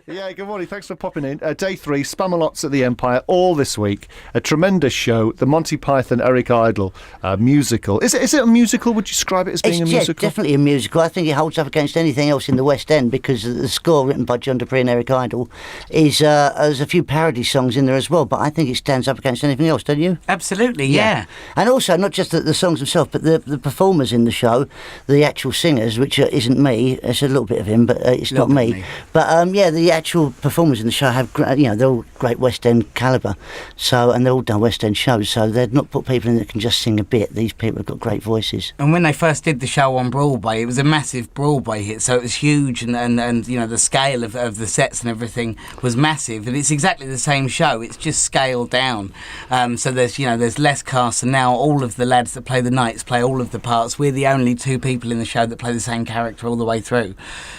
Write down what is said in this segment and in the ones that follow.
Yeah, good morning. Thanks for popping in. Day 3, Spamalot's at the Empire, all this week. A tremendous show. The Monty Python, Eric Idle musical. Is it a musical? Would you describe it as being a musical? It's definitely a musical. I think it holds up against anything else in the West End because the score written by John Dupree and Eric Idle is there's a few parody songs in there as well, but I think it stands up against anything else, don't you? Absolutely, yeah. And also, not just the songs themselves, but the performers in the show, the actual singers, which isn't me. It's a little bit of him, but it's not me. But the actual performers in the show have, they're all great West End calibre. So, and they're all done West End shows. So they've not put people in that can just sing a bit. These people have got great voices. And when they first did the show on Broadway, it was a massive Broadway hit. So it was huge, and the scale of the sets and everything was massive. And it's exactly the same show. It's just scaled down. So there's less cast, and now all of the lads that play the knights play all of the parts. We're the only 2 people in the show that play the same character all the way through.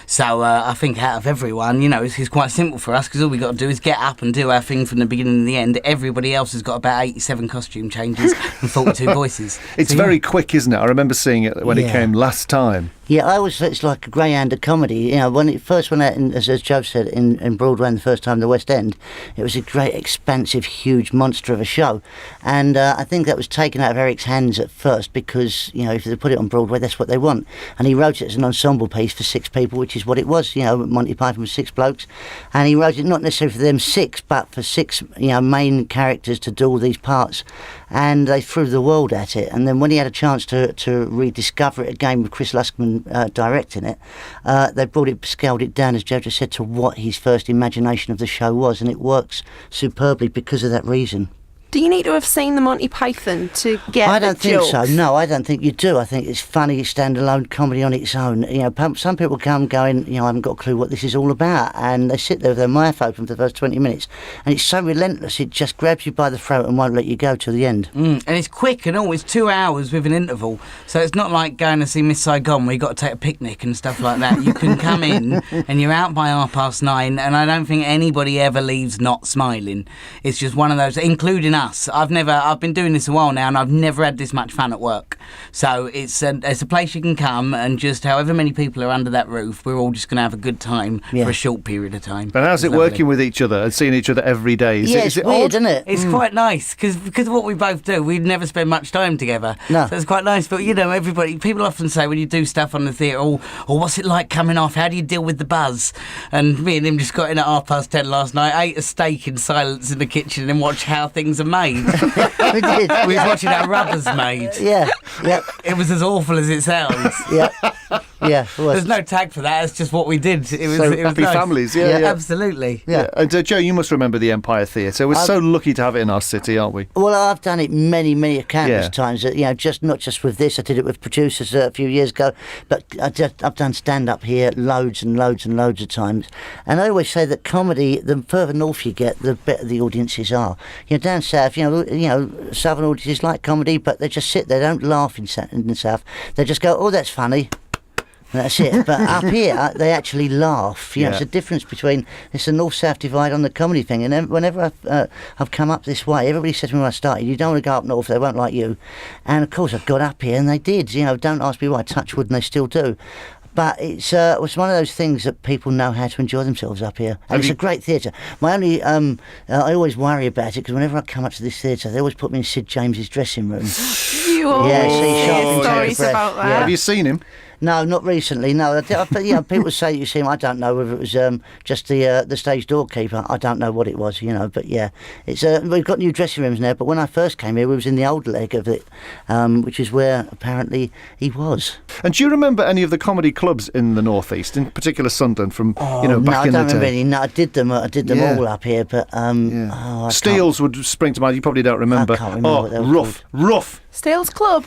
So I think out of everyone, it's quite simple for us because all we got to do is get up and do our thing from the beginning to the end. Everybody else has got about 87 costume changes and 42 voices. It's very quick, isn't it? I remember seeing it when it came last time. Yeah, I always thought it's like a greyhound of comedy. When it first went out, as Joe said, in Broadway the first time, the West End, it was a great, expansive, huge monster of a show. And I think that was taken out of Eric's hands at first because, if they put it on Broadway, that's what they want. And he wrote it as an ensemble piece for 6 people, which is what it was. Monty Python was 6 blokes. And he wrote it not necessarily for them 6, but for 6, main characters to do all these parts. And they threw the world at it. And then when he had a chance to rediscover it again with Chris Luscombe directing it, they scaled it down, as Joe just said, to what his first imagination of the show was, and it works superbly because of that reason. Do you need to have seen the Monty Python to get I don't the think jokes? so. No, I don't think you do. I think it's funny, standalone comedy on its own. Some people come going, I haven't got a clue what this is all about, and they sit there with their mouth open for the first 20 minutes, and it's so relentless, it just grabs you by the throat and won't let you go till the end. And it's quick and all. It's 2 hours with an interval, so it's not like going to see Miss Saigon where you've got to take a picnic and stuff like that. You can come in and you're out by 9:30, and I don't think anybody ever leaves not smiling. It's just one of those, including us. I've been doing this a while now, and I've never had this much fun at work. So it's a place you can come, and just however many people are under that roof, we're all just going to have a good time for a short period of time. But how's it working with each other and seeing each other every day? It's weird, odd? isn't it? It's quite nice because of what we both do. We never spend much time together. No. So it's quite nice. But people often say when you do stuff on the theatre, what's it like coming off? How do you deal with the buzz? And me and him just got in at 10:30 last night, ate a steak in silence in the kitchen, and watched how things are made. We did. We was watching how rubber's made. Yeah. It was as awful as it sounds. Yeah. It was. There's no tag for that. It's just what we did. It was happy nice. families. Yeah. Absolutely. Yeah. And Joe, you must remember the Empire Theatre. We're so lucky to have it in our city, aren't we? Well, I've done it many countless times. Not just with this. I did it with producers a few years ago, but I've done stand up here loads and loads of times. And I always say that comedy, the further north you get, the better the audiences are. Down south, southern audiences like comedy, but they just sit there, they don't laugh in the south. They just go, "Oh, that's funny." That's it. But up here, they actually laugh. It's a difference between, it's a north-south divide on the comedy thing. And whenever I've come up this way, everybody said to me when I started, you don't want to go up north, they won't like you. And of course, I got up here and they did. Don't ask me why, touch wood, and they still do. But it's one of those things that people know how to enjoy themselves up here. And it's a great theatre. My only, I always worry about it because whenever I come up to this theatre, they always put me in Sid James's dressing room. You always hear stories about that. Yeah. Have you seen him? No, not recently. No, people say you see him. I don't know whether it was just the stage doorkeeper. I don't know what it was, But it's we've got new dressing rooms now. But when I first came here, we was in the old leg of it, which is where apparently he was. And do you remember any of the comedy clubs in the northeast, in particular Sunderland, from back in the day? No, I don't remember any. No, I did them all up here, but Steele's would spring to mind. You probably don't remember. I can't remember what they were rough. Steele's Club.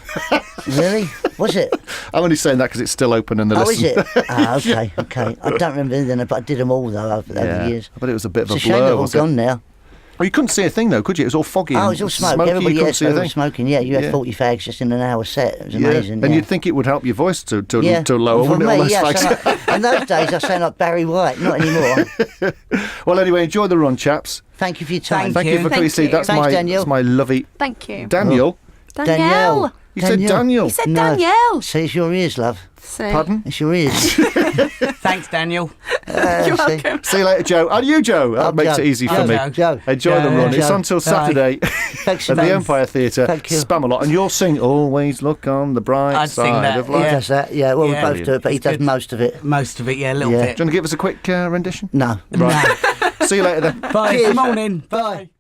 Really? Was it? I'm only saying that because it's still open and the is it? Okay. I don't remember anything, but I did them all though over the years. But it was a bit of a blur. It's a shame they're all gone now. Well, you couldn't see a thing though, could you? It was all foggy. Oh, it was all smoke. Everybody was smoking. Yeah, you had 40 fags just in an hour set. It was amazing. And you'd think it would help your voice to lower, well, wouldn't it? Like, in those days, I sound like Barry White. Not anymore. Well, anyway, enjoy the run, chaps. Thank you for your time. Thank you for coming. See, that's my lovely Thank you. Daniel. Danielle. You said Daniel. You said Danielle. Says your ears, love. So. Pardon? It sure is. Thanks, Daniel. You're See? welcome. See you later, Joe. And you, Joe. That I'm makes Joe. it easy for I'm me. Joe. Joe. Enjoy the Joe. run. It's Joe. until Bye. Saturday Thanks, at the thanks. Empire Theatre, Thank you. Spamalot. And you'll sing Always Look on the Bright I'd sing Side that, of He Life. yeah. does that, yeah. Well, Yeah. we both do it, but he It's does good. most of it. Most of it, yeah, a little Yeah. Do bit. you want to give us a quick rendition? No. Right. See you later then. Bye. Cheers. Good morning. Bye.